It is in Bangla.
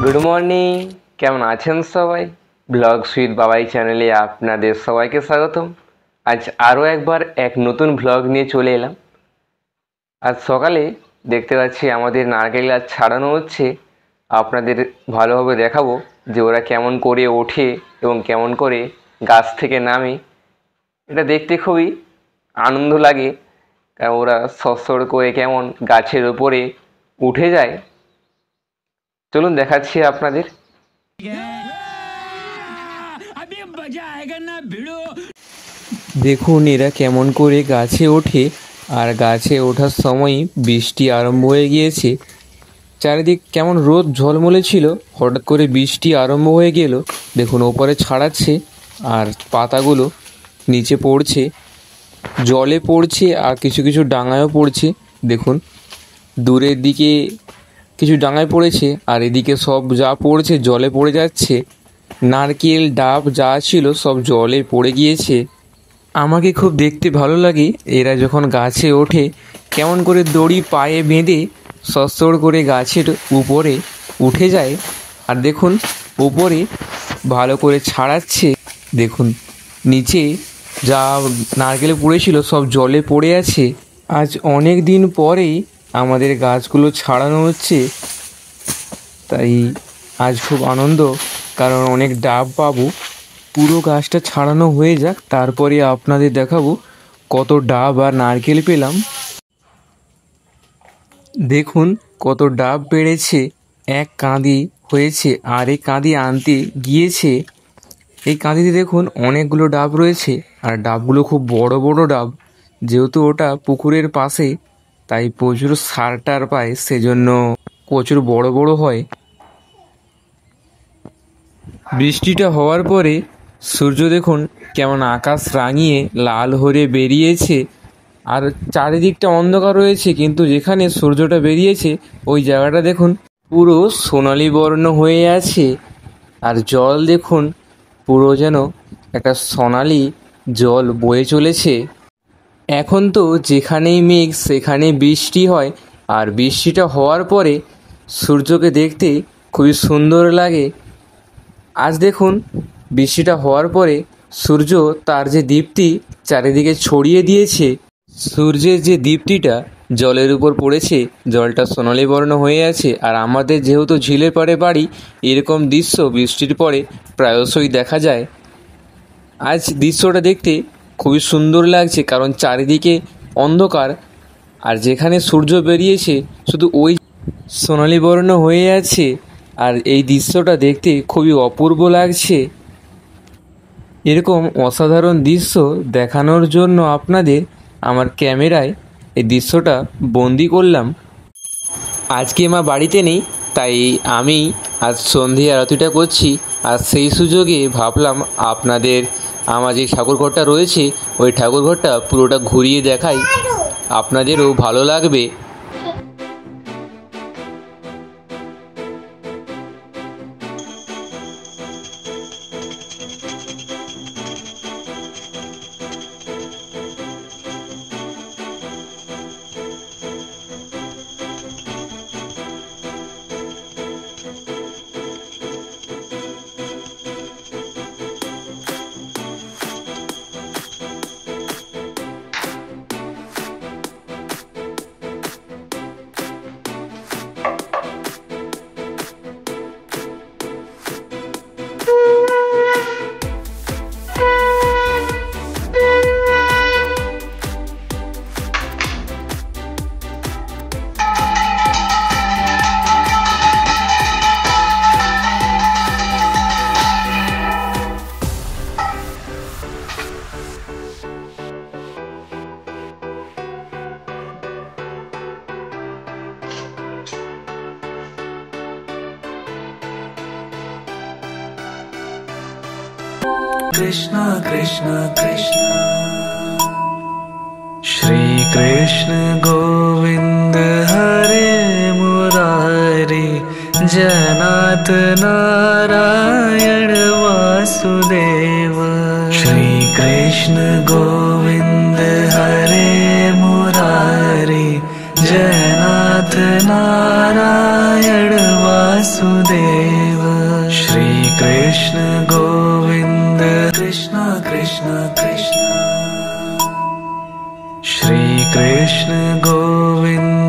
গুড মর্নিং, কেমন আছেন সবাই? ব্লগস উইথ বাবাই চ্যানেলে আপনাদের সবাইকে স্বাগতম। আজ আরও একবার এক নতুন ব্লগ নিয়ে চলে এলাম। আজ সকালে দেখতে পাচ্ছি আমাদের নারকেল গাছ ছাড়ানো হচ্ছে। আপনাদের ভালোভাবে দেখাবো যে ওরা কেমন করে ওঠে এবং কেমন করে গাছ থেকে নামে। এটা দেখতে খুবই আনন্দ লাগে, কারণ ওরা সরসর করে কেমন গাছের ওপরে উঠে যায়। চলুন দেখাচ্ছি আপনাদের। দেখুন এরা কেমন করে গাছে ওঠে, আর গাছে ওঠার সময় বৃষ্টি আরম্ভ হয়ে গিয়েছে। চারিদিক কেমন রোদ ঝলমলে ছিল, হঠাৎ করে বৃষ্টি আরম্ভ হয়ে গেল। দেখুন ওপরে ছাড়াচ্ছে আর পাতাগুলো নিচে পড়ছে, জলে পড়ছে আর কিছু কিছু ডাঙায়ও পড়ছে। দেখুন দূরের দিকে কিছু ডাঙায় পড়েছে আর এদিকে সব যা পড়ছে জলে পড়ে যাচ্ছে। নারকেল ডাব যা ছিল সব জলে পড়ে গিয়েছে। আমাকে খুব দেখতে ভালো লাগে এরা যখন গাছে ওঠে, কেমন করে দড়ি পায়ে বেঁধে সরসর করে গাছের উপরে উঠে যায়। আর দেখুন উপরে ভালো করে ছাড়াচ্ছে। দেখুন নিচে যা নারকেলে পড়েছিল সব জলে পড়ে আছে। আজ অনেক দিন পরেই আমাদের গাছগুলো ছাড়ানো হচ্ছে, তাই আজ খুব আনন্দ, কারণ অনেক ডাব পাবো। পুরো গাছটা ছাড়ানো হয়ে যাক, তারপরে আপনাদের দেখাবো কত ডাব আর নারকেল পেলাম। দেখুন কত ডাব বেড়েছে, এক কাঁদি হয়েছে আর এই কাঁদি আনতে গিয়েছে। এই কাঁদিতে দেখুন অনেকগুলো ডাব রয়েছে আর ডাবগুলো খুব বড় বড় ডাব। যেহেতু ওটা পুকুরের পাশে, তাই প্রচুর সার টার পায়, সেজন্য প্রচুর বড় বড় হয়। বৃষ্টিটা হওয়ার পরে সূর্য দেখুন কেমন আকাশ রাঙিয়ে লাল হয়ে বেরিয়েছে, আর চারিদিকটা অন্ধকার রয়েছে, কিন্তু যেখানে সূর্যটা বেরিয়েছে ওই জায়গাটা দেখুন পুরো সোনালি বর্ণ হয়ে আছে। আর জল দেখুন পুরো যেন একটা সোনালি জল বয়ে চলেছে। এখন তো যেখানেই মেঘ সেখানেই বৃষ্টি হয়, আর বৃষ্টিটা হওয়ার পরে সূর্যকে দেখতে খুবই সুন্দর লাগে। আজ দেখুন বৃষ্টিটা হওয়ার পরে সূর্য তার যে দীপ্তি চারিদিকে ছড়িয়ে দিয়েছে। সূর্যের যে দীপ্তিটা জলের উপর পড়েছে, জলটা সোনালি বর্ণ হয়ে আছে। আর আমাদের যেহেতু ঝিলের পাড়ে বাড়ি, এরকম দৃশ্য বৃষ্টির পরে প্রায়শই দেখা যায়। আজ দৃশ্যটা দেখতে খুবই সুন্দর লাগছে, কারণ চারিদিকে অন্ধকার আর যেখানে সূর্য বেরিয়েছে শুধু ওই সোনালি বর্ণ হয়ে আছে। আর এই দৃশ্যটা দেখতে খুবই অপূর্ব লাগছে। এরকম অসাধারণ দৃশ্য দেখানোর জন্য আপনাদের আমার ক্যামেরায় এই দৃশ্যটা বন্দি করলাম। আজকে মা বাড়িতে নেই, তাই আমি আজ সন্ধে আরতিটা করছি, আর সেই সুযোগে ভাবলাম আপনাদের আমার যে ঠাকুরঘরটা রয়েছে ওই ঠাকুরঘরটা পুরোটা ঘুরিয়ে দেখাই, আপনাদেরও ভালো লাগবে। कृष्ण कृष्ण कृष्ण श्री कृष्ण गोविंद हरे मुरारी जनाथ नारायण वासुदेव। श्री कृष्ण गोविंद हरे मुरारी जनाथ नारायण वासुदेव। वासुदेव श्री कृष्ण गोविंद कृष्ण कृष्ण कृष्ण श्री कृष्ण गोविंद